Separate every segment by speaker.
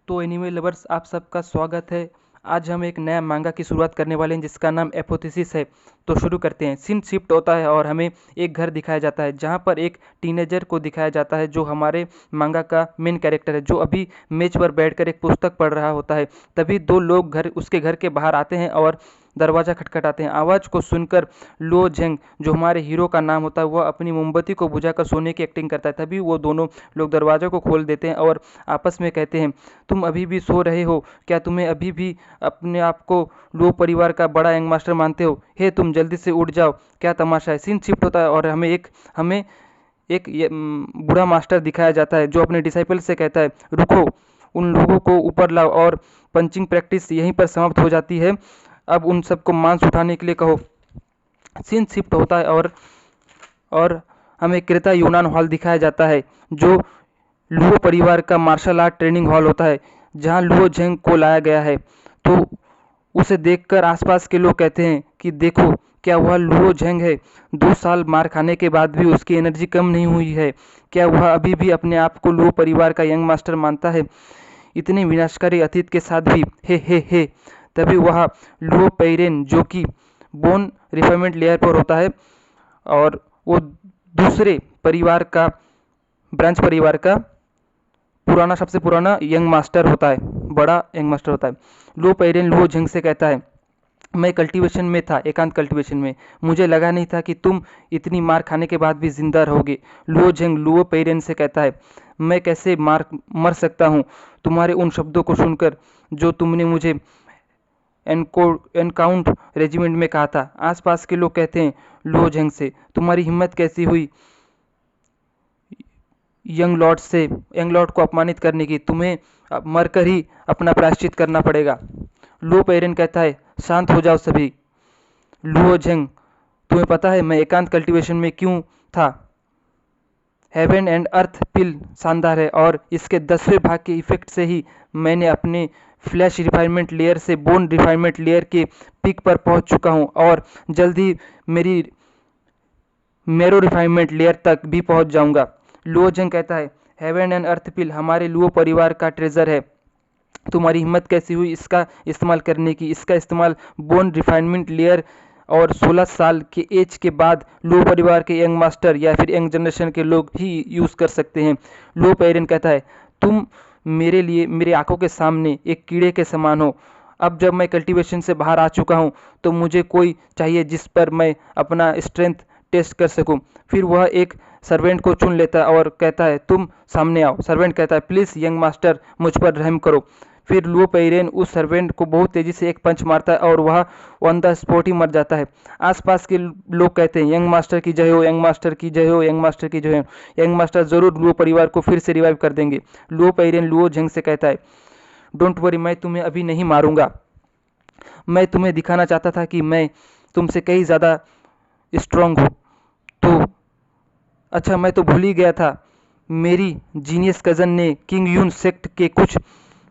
Speaker 1: तो anime lovers आप सबका स्वागत है। आज हम एक नया मांगा की शुरुआत करने वाले हैं जिसका नाम एपोथेसिस है। तो शुरू करते हैं। सीन शिफ्ट होता है और हमें एक घर दिखाया जाता है जहां पर एक टीनेजर को दिखाया जाता है जो हमारे मांगा का मेन कैरेक्टर है, जो अभी मेज पर बैठकर एक पुस्तक पढ़ रहा होता है। तभी दो लोग उसके घर के बाहर आते हैं और दरवाज़ा खटखटाते हैं। आवाज़ को सुनकर लो झेंग, जो हमारे हीरो का नाम होता है, वह अपनी मोमबत्ती को बुझाकर सोने की एक्टिंग करता है। तभी वो दोनों लोग दरवाज़े को खोल देते हैं और आपस में कहते हैं, तुम अभी भी सो रहे हो क्या? तुम्हें अभी भी अपने आप को लो परिवार का बड़ा यंग मास्टर मानते हो? हे तुम जल्दी से उठ जाओ, क्या तमाशा है। सीन शिफ्ट होता है और हमें एक बूढ़ा मास्टर दिखाया जाता है जो अपने डिसाइपल से कहता है, रुको, उन लोगों को ऊपर लाओ। और पंचिंग प्रैक्टिस यहीं पर समाप्त हो जाती है। अब उन सबको मांस उठाने के लिए कहो। सीन शिफ्ट होता है और हमें क्रेता यूनान हॉल दिखाया जाता है जो लुओ परिवार का मार्शल आर्ट ट्रेनिंग हॉल होता है, जहां लुओ झेंग को लाया गया है। तो उसे देखकर आसपास के लोग कहते हैं कि देखो, क्या वह लुओ झेंग है? 2 साल मार खाने के बाद भी उसकी एनर्जी कम नहीं हुई है। क्या वह अभी भी अपने आप को लुओ परिवार का यंग मास्टर मानता है, इतने विनाशकारी अतीत के साथ भी? हे। तभी वह लुओ पेरेन, जो कि बोन रिफाइनमेंट लेयर पर होता है और वो दूसरे परिवार का, ब्रांच परिवार का सबसे पुराना यंग मास्टर होता है, बड़ा यंग मास्टर होता है। लो पेरेन लुओ झेंग से कहता है, मैं कल्टीवेशन में था, एकांत कल्टीवेशन में। मुझे लगा नहीं था कि तुम इतनी मार खाने के बाद भी जिंदा रहोगे। लुओ झेंग लुओ पेरेन से कहता है, मैं कैसे मर सकता हूँ तुम्हारे उन शब्दों को सुनकर जो तुमने मुझे एनकाउंट रेजिमेंट में कहा था। आसपास के लोग कहते हैं लुओ झेंग से, तुम्हारी हिम्मत कैसी हुई यंग लॉर्ड को अपमानित करने की? तुम्हें मरकर ही अपना प्रायश्चित करना पड़ेगा। लो पेरेन कहता है, शांत हो जाओ सभी। लुओ झेंग, तुम्हें पता है मैं एकांत कल्टीवेशन में क्यों था? हेवन एंड अर्थ पिल शानदार है और इसके 10वें भाग के इफेक्ट से ही मैंने अपने फ्लैश रिफाइनमेंट लेयर से बोन रिफाइनमेंट लेयर के पीक पर पहुंच चुका हूं और जल्द ही मेरी मेरो रिफाइनमेंट लेयर तक भी पहुंच जाऊंगा। लुओ झेंग कहता है, हेवन एंड अर्थ पिल हमारे लुओ परिवार का ट्रेजर है। तुम्हारी हिम्मत कैसी हुई इसका इस्तेमाल करने की? इसका इस्तेमाल बोन रिफाइनमेंट लेयर और 16 साल के एज के बाद लो परिवार के यंग मास्टर या फिर यंग जनरेशन के लोग ही यूज़ कर सकते हैं। लो पेरेन कहता है, तुम मेरे लिए मेरी आंखों के सामने एक कीड़े के समान हो। अब जब मैं कल्टीवेशन से बाहर आ चुका हूँ तो मुझे कोई चाहिए जिस पर मैं अपना स्ट्रेंथ टेस्ट कर सकूं। फिर वह एक सर्वेंट को चुन लेता है और कहता है, तुम सामने आओ। सर्वेंट कहता है, प्लीज़ यंग मास्टर मुझ पर रहम करो। फिर लुओ पेरेन उस सर्वेंट को बहुत तेजी से एक पंच मारता है और वह ऑन द स्पॉट ही मर जाता है। आसपास के लोग कहते हैं, यंग मास्टर की जय हो, यंग मास्टर की जय हो, यंग मास्टर की जय हो। यंग मास्टर जरूर लुओ परिवार को फिर से रिवाइव कर देंगे। लुओ पेरेन लुओ झेंग से कहता है, डोंट वरी, मैं तुम्हें अभी नहीं मारूंगा। मैं तुम्हें दिखाना चाहता था कि मैं तुमसे कहीं ज़्यादा स्ट्रांग हूँ। तो अच्छा, मैं तो भूल ही गया था, मेरी जीनियस कज़न ने किंग यून सेक्ट के कुछ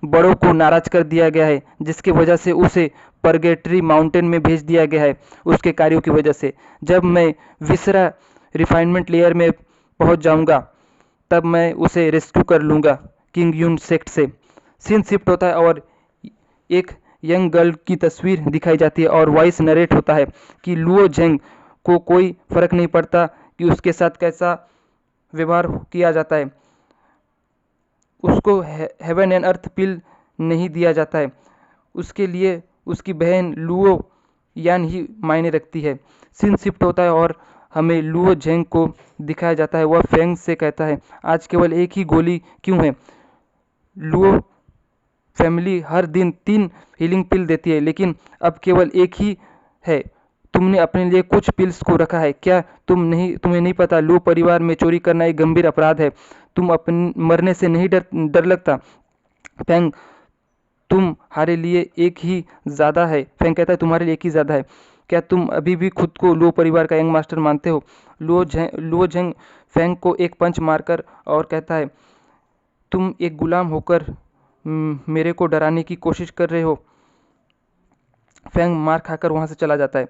Speaker 1: बड़ों को नाराज कर दिया गया है, जिसकी वजह से उसे परगेटरी माउंटेन में भेज दिया गया है उसके कार्यों की वजह से। जब मैं विसरा रिफाइनमेंट लेयर में पहुंच जाऊंगा तब मैं उसे रेस्क्यू कर लूँगा किंग यून सेक्ट से। सीन शिफ्ट होता है और एक यंग गर्ल की तस्वीर दिखाई जाती है और वॉइस नरेट होता है कि लुओ झेंग को कोई फर्क नहीं पड़ता कि उसके साथ कैसा व्यवहार किया जाता है, उसको हेवन एंड अर्थ पिल नहीं दिया जाता है। उसके लिए उसकी बहन लुओ यान ही मायने रखती है। सीन शिफ्ट होता है और हमें लुओ झेंग को दिखाया जाता है। वह फेंग से कहता है, आज केवल एक ही गोली क्यों है? लुओ फैमिली हर दिन 3 हीलिंग पिल देती है, लेकिन अब केवल एक ही है। तुमने अपने लिए कुछ पिल्स को रखा है क्या? तुम्हें नहीं पता, लुओ परिवार में चोरी करना एक गंभीर अपराध है। तुम अपने मरने से नहीं डर लगता? फैंग, तुम्हारे लिए एक ही ज़्यादा है। फैंग कहता है, तुम्हारे लिए एक ही ज़्यादा है। क्या तुम अभी भी खुद को लुओ परिवार का यंग मास्टर मानते हो? लुओ झेंग फैंग को एक पंच मारकर और कहता है, तुम एक गुलाम होकर मेरे को डराने की कोशिश कर रहे हो। फैंग मार खाकर वहां से चला जाता है।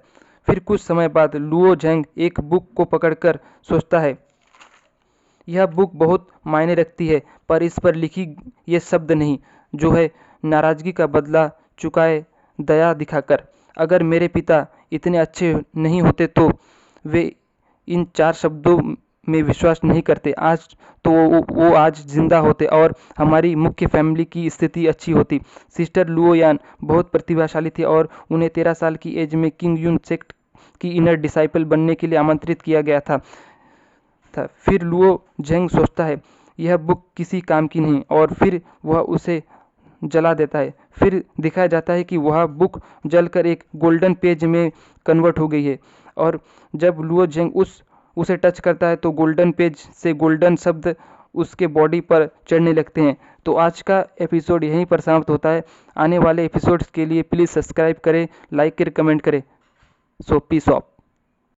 Speaker 1: फिर कुछ समय बाद लुओ झेंग एक बुक को पकड़कर सोचता है, यह बुक बहुत मायने रखती है, पर इस पर लिखी ये शब्द नहीं। जो है नाराज़गी का बदला चुकाए दया दिखाकर। अगर मेरे पिता इतने अच्छे नहीं होते तो वे इन 4 शब्दों में विश्वास नहीं करते। आज तो वो आज जिंदा होते और हमारी मुख्य फैमिली की स्थिति अच्छी होती। सिस्टर लुओयान बहुत प्रतिभाशाली थी और उन्हें 13 साल की एज में किंग यून सेक्ट की इनर डिसाइपल बनने के लिए आमंत्रित किया गया था। फिर लुओ झेंग सोचता है यह बुक किसी काम की नहीं और फिर वह उसे जला देता है। फिर दिखाया जाता है कि वह बुक जलकर एक गोल्डन पेज में कन्वर्ट हो गई है और जब लुओ झेंग उसे टच करता है तो गोल्डन पेज से गोल्डन शब्द उसके बॉडी पर चढ़ने लगते हैं। तो आज का एपिसोड यहीं पर समाप्त होता है। आने वाले एपिसोड्स के लिए प्लीज़ सब्सक्राइब करें, लाइक करें, कमेंट करें। सो पीस ऑफ।